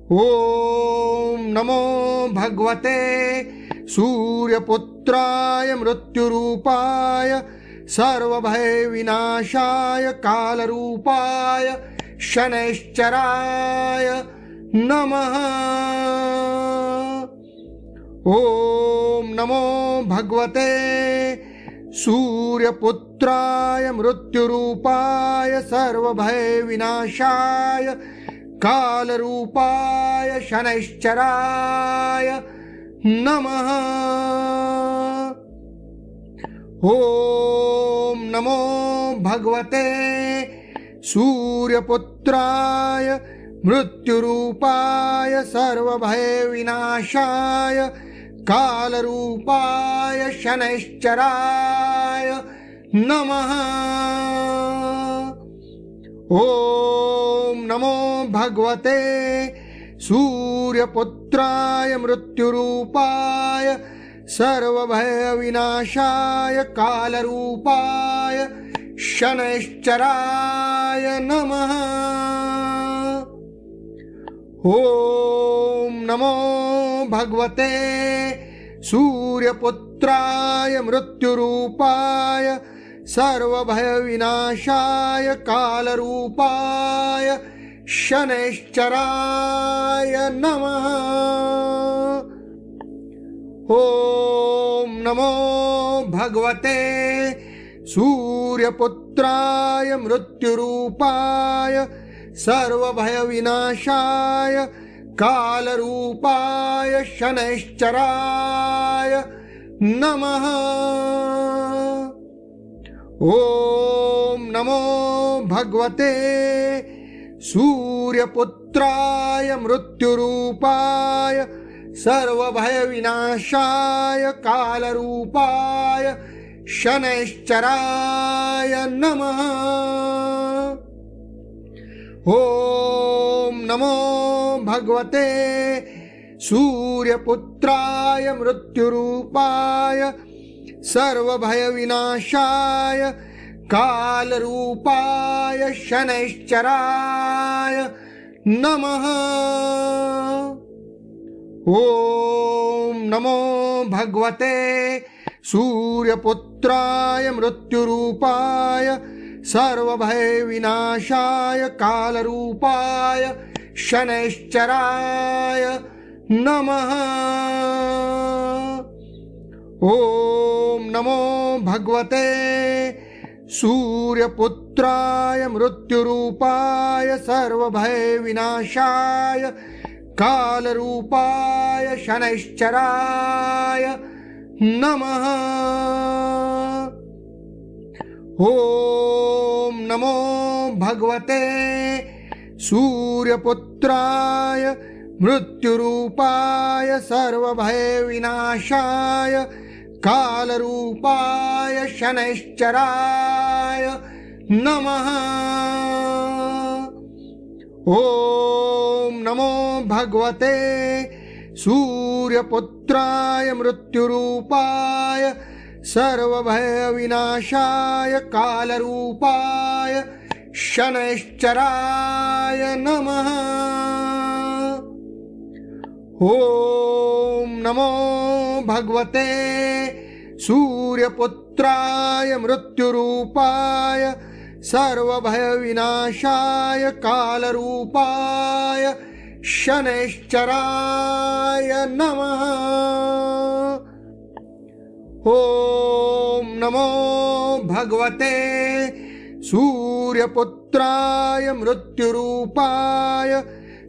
ओम नमो भगवते सूर्यपुत्राय मृत्युरूपाय सर्वभय विनाशाय कालरूपाय शनैश्चराय नमः। ओम नमो भगवते सूर्यपुत्राय मृत्युरूपाय सर्वभय विनाशाय कालरूपाय शनैश्चराय नमः। ओम नमो भगवते सूर्यपुत्राय मृत्युरूपाय सर्वभय विनाशाय कालरूपाय शनैश्चराय नमः। ओम नमो भगवते सूर्यपुत्राय मृत्युरूपाय सर्वभय विनाशाय कालरूपाय शनैश्चराय नमः। ओम नमो भगवते सूर्यपुत्राय मृत्युरूपाय सर्वभय विनाशाय कालरूपाय शनैश्चराय नमः। ओम नमो भगवते सूर्यपुत्राय मृत्युरूपाय सर्वभय विनाशाय कालरूपाय शनैश्चराय नमः। ओम नमो भगवते सूर्यपुत्राय मृत्युरूपाय सर्वभय विनाशाय कालरूपाय शनैश्चराय नमः। ओम नमो भगवते सूर्यपुत्राय मृत्युरूपाय सर्वभय विनाशाय कालरूपाय शनैश्चराय नमः। ओम नमो भगवते सूर्यपुत्राय मृत्युरूपाय सर्वभय विनाशाय कालरूपाय शनैश्चराय नमः। ओम नमो भगवते सूर्यपुत्राय मृत्युरूपाय सर्वभय विनाशाय कालरूपाय शनैश्चराय नमः। ओम नमो भगवते सूर्यपुत्राय मृत्युरूपाय सर्वभय विनाशाय कालरूपाय शनैश्चराय नमः। ओम नमो भगवते सूर्यपुत्राय मृत्युरूपाय सर्वभय विनाशाय कालरूपाय शनैश्चराय नमः। ओम नमो भगवते सूर्यपुत्राय मृत्युरूपाय सर्वभय विनाशाय कालरूपाय शनैश्चराय नमः। ओम नमो भगवते सूर्यपुत्राय मृत्युरूपाय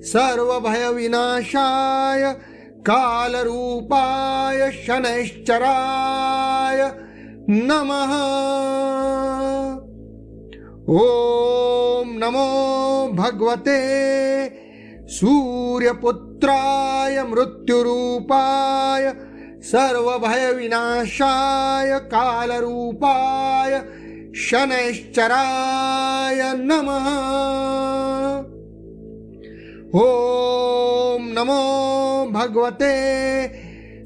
सर्वभय विनाशाय कालरूपाय शनैश्चराय नमः। ओम नमो भगवते सूर्यपुत्राय मृत्युरूपाय सर्वभय विनाशाय कालरूपाय शनैश्चराय नमः। ओम नमो भगवते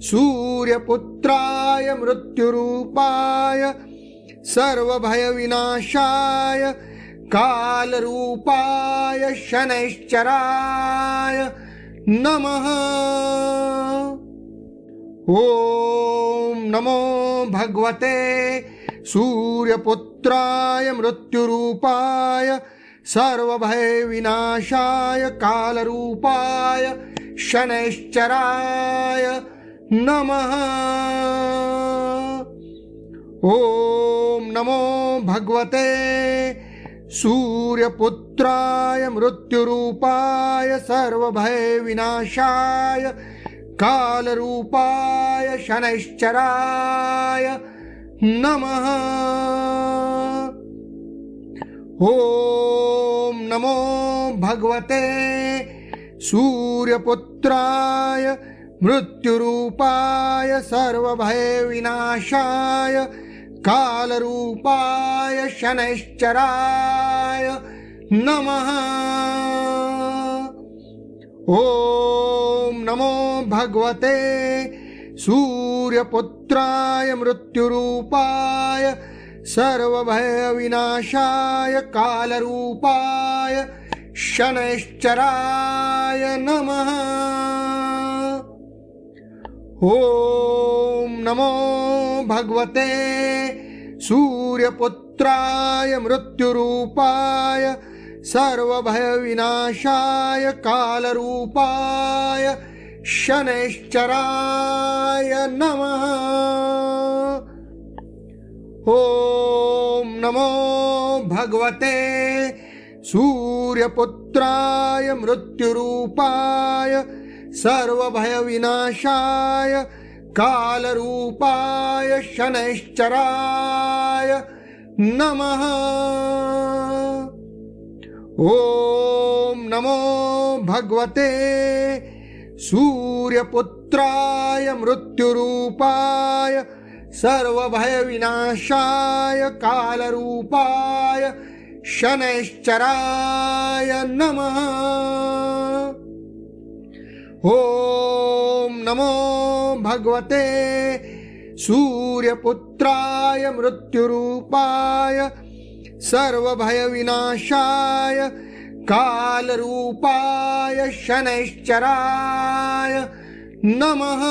सूर्यपुत्राय मृत्युरूपाय सर्वभय विनाशाय कालरूपाय शनैश्चराय नमः। ॐ नमो भगवते सूर्यपुत्राय मृत्युरूपाय सर्वभयविनाशाय कालरूपाय शनैश्चराय नमः। ॐ नमो भगवते सूर्यपुत्राय मृत्युरूपाय सर्वभयविनाशाय कालरूपाय शनैश्चराय नमः। ॐ नमो भगवते सूर्यपुत्राय मृत्युरूपाय सर्वभयविनाशाय कालरूपाय शनैश्चराय नमः। ॐ नमो भगवते सूर्यपुत्राय मृत्युरूपाय सर्वभयविनाशाय कालरूपाय शनैश्चराय नमः। ॐ नमो भगवते सूर्यपुत्राय मृत्युरूपाय सर्वभयविनाशाय कालरूपाय शनैश्चराय नमः। ॐ नमो भगवते सूर्यपुत्राय मृत्युरूपाय सर्वभयविनाशाय कालरूपाय शनैश्चराय नमः। ॐ नमो भगवते सूर्यपुत्राय मृत्युरूपाय सर्वभयविनाशाय कालरूपाय शनैश्चराय नमः। ॐ नमो भगवते सूर्यपुत्राय मृत्युरूपाय सर्वभयविनाशाय कालरूपाय शनैश्चराय नमः।